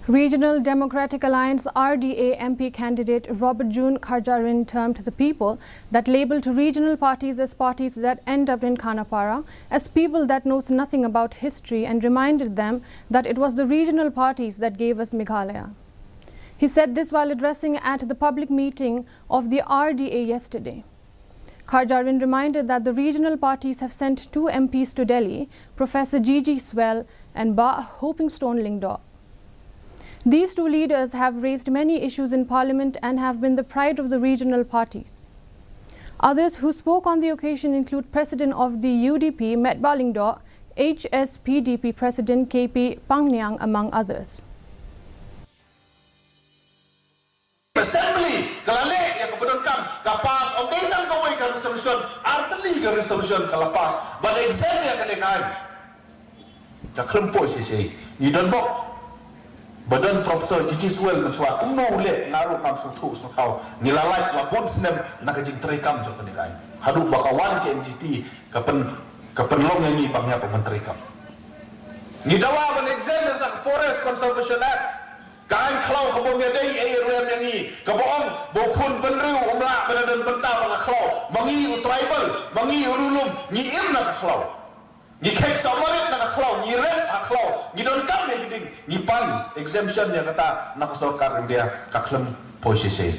Regional Democratic Alliance RDA MP candidate Robert June Kharjarin termed the people that labelled regional parties as parties that end up in Khanapara as people that knows nothing about history and reminded them that it was the regional parties that gave us Meghalaya. He said this while addressing at the public meeting of the RDA yesterday. Kharjarin reminded that the regional parties have sent 2 MPs to Delhi, Professor G.G. Swell and Ba Hopingstone Lingdor. These 2 leaders have raised many issues in Parliament and have been the pride of the regional parties. Others who spoke on the occasion include President of the UDP, Met Balingdor, HSPDP President KP Pangnyang, among others. Assembly, kalale yang kemudian kapas, updatean kawai ke resolution, arteli ke resolution kalapas, but exam yang kedekai, jakrempo sih, ni dan bok. Badan Profesor G.G. Swell mencuat kumno le ngaruh nam sutu sukau nilalai lapun senem nak jing terikam jo kenekai haduk bakawan ke NGT kapen long yang ni bangnya pementerikam ni dawa ban exam da Forest Conservation Act kain klau kabom ya dei area yang ni kaboong bokun benriu umla benadan bentar na klau mangi tribal mangi urulum ni im na klau ni kek samarit na klau ni red klau ni don kam ni ding ni pan exemption yang kata nakasarkar dia kaklem posisi.